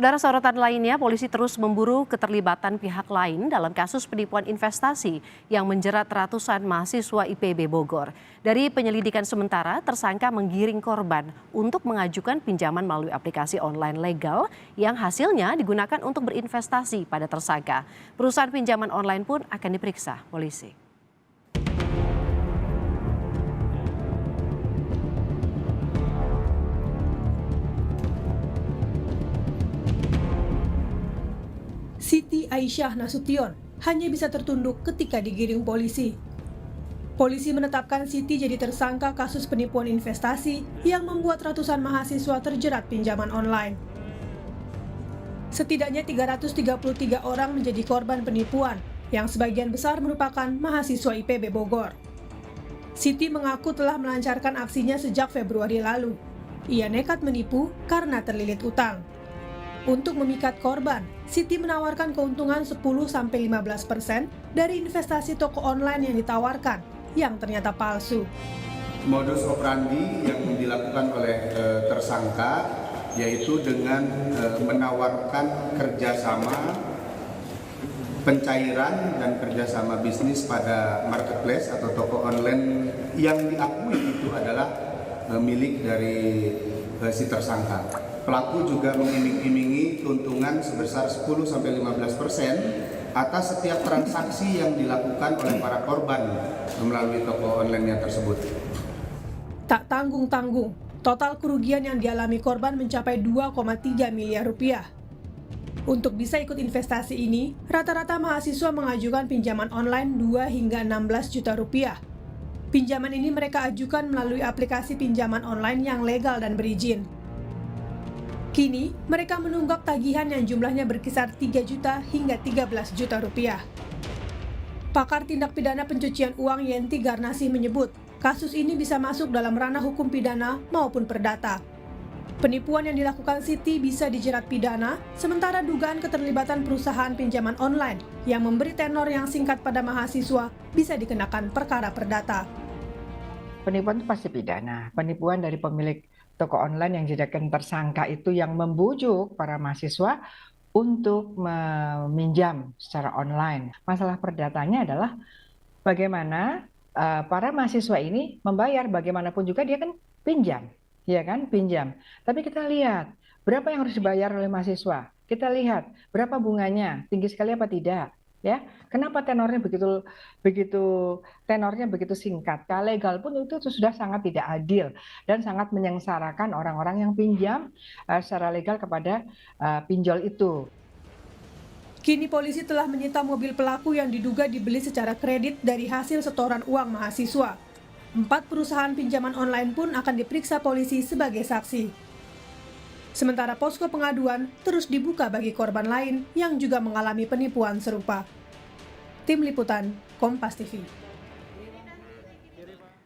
Saudara, sorotan lainnya, polisi terus memburu keterlibatan pihak lain dalam kasus penipuan investasi yang menjerat ratusan mahasiswa IPB Bogor. Dari penyelidikan sementara, tersangka menggiring korban untuk mengajukan pinjaman melalui aplikasi online legal yang hasilnya digunakan untuk berinvestasi pada tersangka. Perusahaan pinjaman online pun akan diperiksa polisi. Siti Aisyah Nasution hanya bisa tertunduk ketika digiring polisi. Polisi menetapkan Siti jadi tersangka kasus penipuan investasi yang membuat ratusan mahasiswa terjerat pinjaman online. Setidaknya 333 orang menjadi korban penipuan, yang sebagian besar merupakan mahasiswa IPB Bogor. Siti mengaku telah melancarkan aksinya sejak Februari lalu. Ia nekat menipu karena terlilit utang. Untuk memikat korban, Siti menawarkan keuntungan 10-15% dari investasi toko online yang ditawarkan, yang ternyata palsu. Modus operandi yang dilakukan oleh tersangka yaitu dengan menawarkan kerjasama pencairan dan kerjasama bisnis pada marketplace atau toko online yang diakui itu adalah milik dari si tersangka. Pelaku juga mengiming-imingi keuntungan sebesar 10-15% atas setiap transaksi yang dilakukan oleh para korban melalui toko online tersebut. Tak tanggung-tanggung, total kerugian yang dialami korban mencapai 2,3 miliar rupiah. Untuk bisa ikut investasi ini, rata-rata mahasiswa mengajukan pinjaman online 2 hingga 16 juta rupiah. Pinjaman ini mereka ajukan melalui aplikasi pinjaman online yang legal dan berizin. Kini, mereka menunggak tagihan yang jumlahnya berkisar 3 juta hingga 13 juta rupiah. Pakar tindak pidana pencucian uang Yenti Garnasih menyebut, kasus ini bisa masuk dalam ranah hukum pidana maupun perdata. Penipuan yang dilakukan Siti bisa dijerat pidana, sementara dugaan keterlibatan perusahaan pinjaman online yang memberi tenor yang singkat pada mahasiswa bisa dikenakan perkara perdata. Penipuan itu pasti pidana. Penipuan dari pemilik toko online yang dijadikan tersangka itu yang membujuk para mahasiswa untuk meminjam secara online. Masalah perdatanya adalah bagaimana para mahasiswa ini membayar, bagaimanapun juga dia kan pinjam, ya kan, pinjam. Tapi kita lihat berapa yang harus dibayar oleh mahasiswa. Kita lihat berapa bunganya, tinggi sekali apa tidak. Ya, kenapa tenornya begitu singkat? Kalau legal pun itu sudah sangat tidak adil dan sangat menyengsarakan orang-orang yang pinjam secara legal kepada pinjol itu. Kini polisi telah menyita mobil pelaku yang diduga dibeli secara kredit dari hasil setoran uang mahasiswa. 4 perusahaan pinjaman online pun akan diperiksa polisi sebagai saksi. Sementara posko pengaduan terus dibuka bagi korban lain yang juga mengalami penipuan serupa. Tim Liputan, Kompas TV.